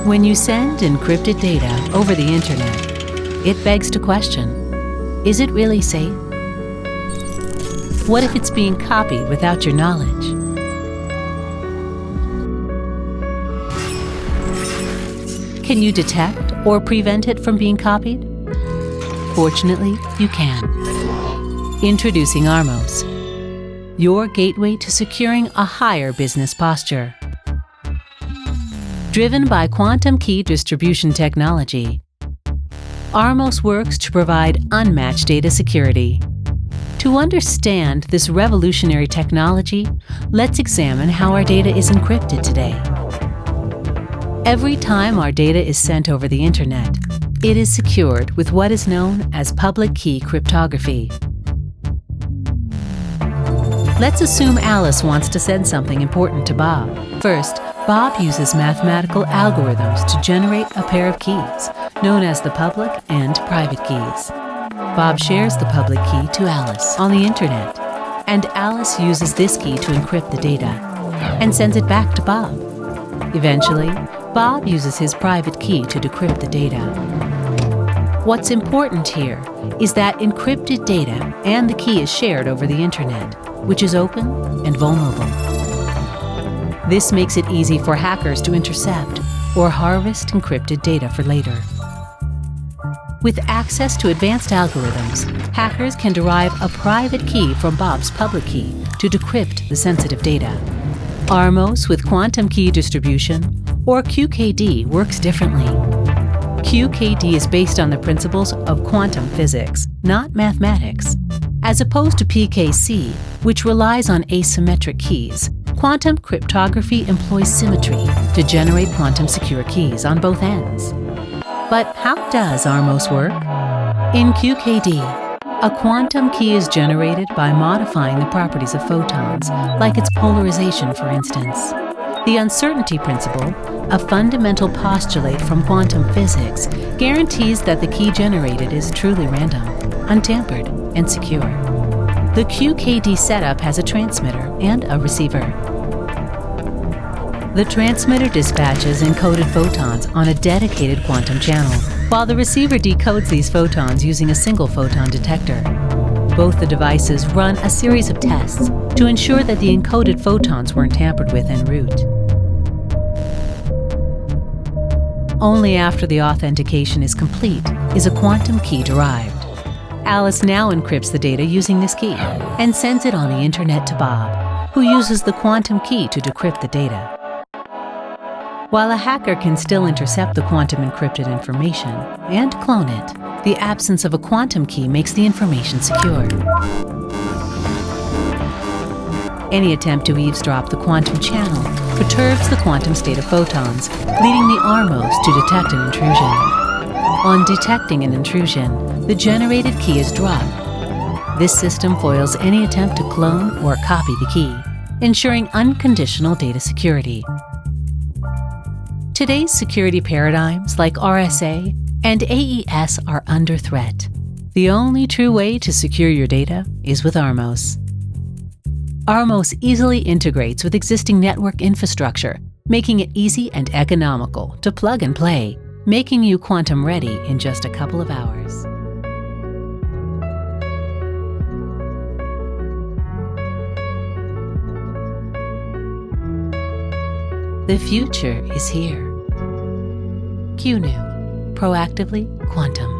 When you send encrypted data over the internet, it begs to question, is it really safe? What if it's being copied without your knowledge? Can you detect or prevent it from being copied? Fortunately, you can. Introducing ARMOS, your gateway to securing a higher business posture. Driven by quantum key distribution technology, ARMOS works to provide unmatched data security. To understand this revolutionary technology, let's examine how our data is encrypted today. Every time our data is sent over the internet, it is secured with what is known as public key cryptography. Let's assume Alice wants to send something important to Bob. First, Bob uses mathematical algorithms to generate a pair of keys, known as the public and private keys. Bob shares the public key to Alice on the internet, and Alice uses this key to encrypt the data and sends it back to Bob. Eventually, Bob uses his private key to decrypt the data. What's important here is that encrypted data and the key is shared over the internet, which is open and vulnerable. This makes it easy for hackers to intercept or harvest encrypted data for later. With access to advanced algorithms, hackers can derive a private key from Bob's public key to decrypt the sensitive data. ARMOS with quantum key distribution, or QKD, works differently. QKD is based on the principles of quantum physics, not mathematics. As opposed to PKC, which relies on asymmetric keys, quantum cryptography employs symmetry to generate quantum-secure keys on both ends. But how does ARMOS work? In QKD, a quantum key is generated by modifying the properties of photons, like its polarization, for instance. The uncertainty principle, a fundamental postulate from quantum physics, guarantees that the key generated is truly random, untampered, and secure. The QKD setup has a transmitter and a receiver. The transmitter dispatches encoded photons on a dedicated quantum channel, while the receiver decodes these photons using a single photon detector. Both the devices run a series of tests to ensure that the encoded photons weren't tampered with en route. Only after the authentication is complete is a quantum key derived. Alice now encrypts the data using this key and sends it on the internet to Bob, who uses the quantum key to decrypt the data. While a hacker can still intercept the quantum encrypted information and clone it, the absence of a quantum key makes the information secure. Any attempt to eavesdrop the quantum channel perturbs the quantum state of photons, leading the ARMOS to detect an intrusion. On detecting an intrusion, the generated key is dropped. This system foils any attempt to clone or copy the key, ensuring unconditional data security. Today's security paradigms like RSA and AES are under threat. The only true way to secure your data is with ARMOS. ARMOS easily integrates with existing network infrastructure, making it easy and economical to plug and play, making you quantum ready in just a couple of hours. The future is here. QNew, proactively quantum.